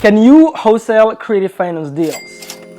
Can you wholesale creative finance deals?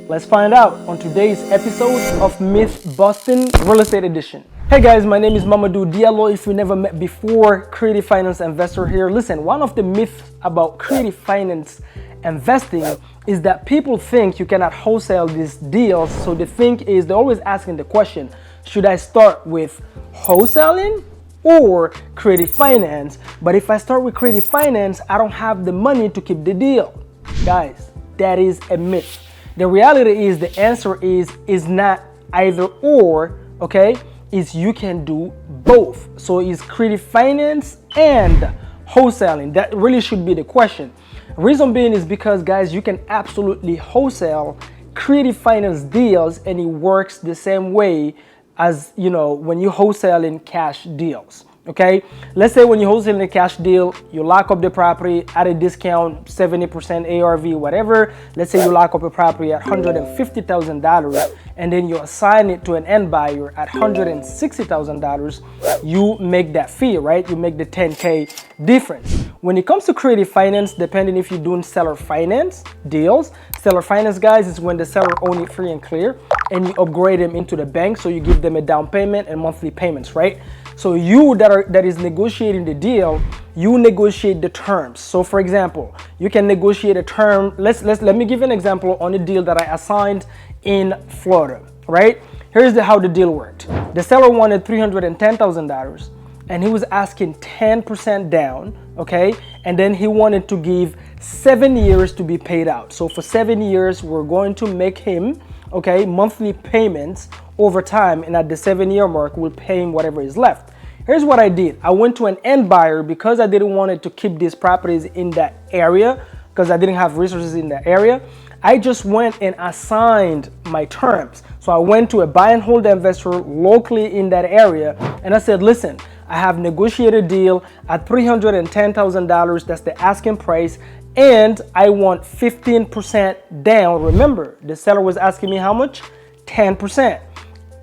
Let's find out on today's episode of Myth Busting Real Estate Edition. Hey guys, my name is Mamadou Diallo. If we never met before, creative finance investor here. Listen, one of the myths about creative finance investing is that people think you cannot wholesale these deals. So the thing is, they're always asking the question, should I start with wholesaling or creative finance? But if I start with creative finance, I don't have the money to keep the deal. Guys, that is a myth. The reality is the answer is not either or, okay? Is you can do both. So it's creative finance and wholesaling. That really should be the question. Reason being is because, guys, you can absolutely wholesale creative finance deals and it works the same way as, you know, when you wholesale in cash deals. Okay, let's say when you wholesale a cash deal, you lock up the property at a discount, 70% ARV, whatever. Let's say you lock up a property at $150,000 and then you assign it to an end buyer at $160,000. You make that fee, right? You make the 10K difference. When it comes to creative finance, depending if you're doing seller finance deals, seller finance, guys, is when the seller owns it free and clear and you upgrade them into the bank. So you give them a down payment and monthly payments, right? So you that is negotiating the deal, you negotiate the terms. So for example, you can negotiate a term. Let me give you an example on a deal that I assigned in Florida, right? Here's how the deal worked. The seller wanted $310,000 and he was asking 10% down, okay? And then he wanted to give 7 years to be paid out. So for 7 years, we're going to make him, okay, monthly payments over time, and at the 7-year mark, we'll pay him whatever is left. Here's what I did. I went to an end buyer because I didn't want to keep these properties in that area because I didn't have resources in that area. I just went and assigned my terms. So I went to a buy and hold investor locally in that area and I said, listen, I have negotiated a deal at $310,000. That's the asking price. And I want 15% down. Remember, the seller was asking me how much? 10%.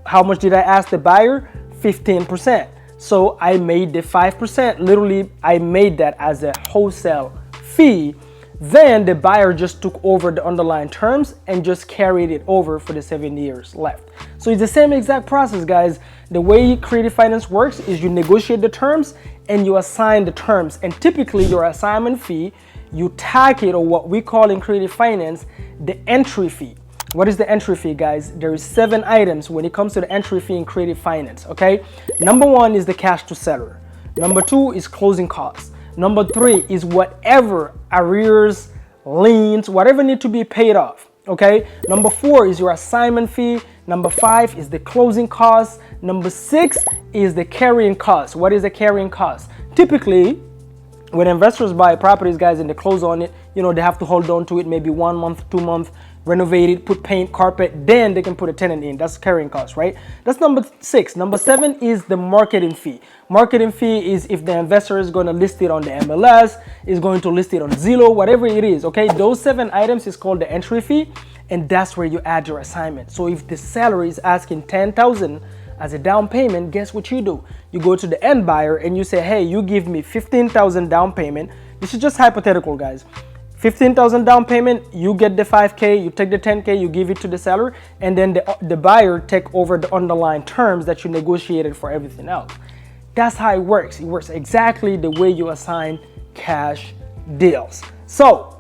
How much did I ask the buyer? 15%. So I made the 5%. Literally, I made that as a wholesale fee. Then the buyer just took over the underlying terms and just carried it over for the 7 years left. So it's the same exact process, guys. The way creative finance works is you negotiate the terms and you assign the terms. And typically your assignment fee, you tag it, or what we call in creative finance, the entry fee. What is the entry fee, guys? There is 7 items when it comes to the entry fee in creative finance, okay? Number 1 is the cash to seller. Number 2 is closing costs. Number 3 is whatever arrears, liens, whatever need to be paid off, okay? Number 4 is your assignment fee. Number 5 is the closing costs. Number 6 is the carrying cost. What is the carrying cost? Typically, when investors buy properties, guys, and they close on it, you know, they have to hold on to it maybe 1 month, 2 months, renovate it, put paint, carpet, then they can put a tenant in. That's carrying cost, right? That's number 6. Number 7 is the marketing fee. Marketing fee is if the investor is going to list it on the MLS, is going to list it on Zillow, whatever it is, okay? Those 7 items is called the entry fee, and that's where you add your assignment. So if the seller is asking $10,000 as a down payment, guess what you do? You go to the end buyer and you say, hey, you give me $15,000 down payment. This is just hypothetical, guys. $15,000 down payment, you get the 5K, you take the 10K, you give it to the seller, and then the buyer take over the underlying terms that you negotiated for everything else. That's how it works. It works exactly the way you assign cash deals. So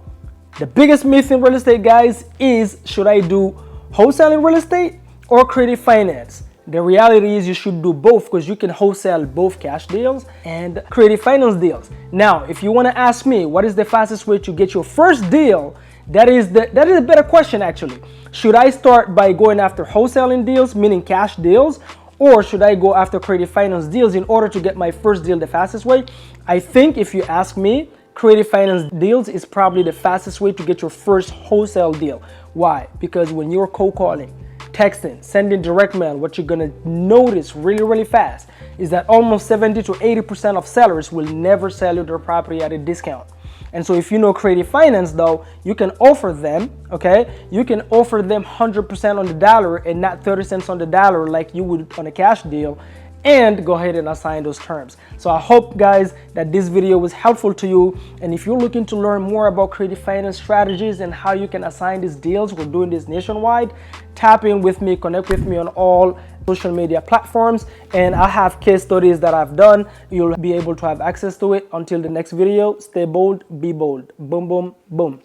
the biggest myth in real estate, guys, is should I do wholesaling real estate or creative finance? The reality is you should do both because you can wholesale both cash deals and creative finance deals. Now, if you want to ask me what is the fastest way to get your first deal, that is a better question actually. Should I start by going after wholesaling deals, meaning cash deals, or should I go after creative finance deals in order to get my first deal the fastest way? I think if you ask me, creative finance deals is probably the fastest way to get your first wholesale deal. Why? Because when you're cold calling, texting, sending direct mail, what you're gonna notice really fast is that almost 70 to 80% of sellers will never sell you their property at a discount. And so if you know creative finance though, you can offer them, okay? You can offer them 100% on the dollar and not 30 cents on the dollar like you would on a cash deal. and go ahead and assign those terms. So I hope, guys, that this video was helpful to you. And if you're looking to learn more about creative finance strategies and how you can assign these deals, we're doing this nationwide. Tap in with me, connect with me on all social media platforms, and I have case studies that I've done. You'll be able to have access to it. Until the next video, stay bold, be bold. Boom, boom, boom.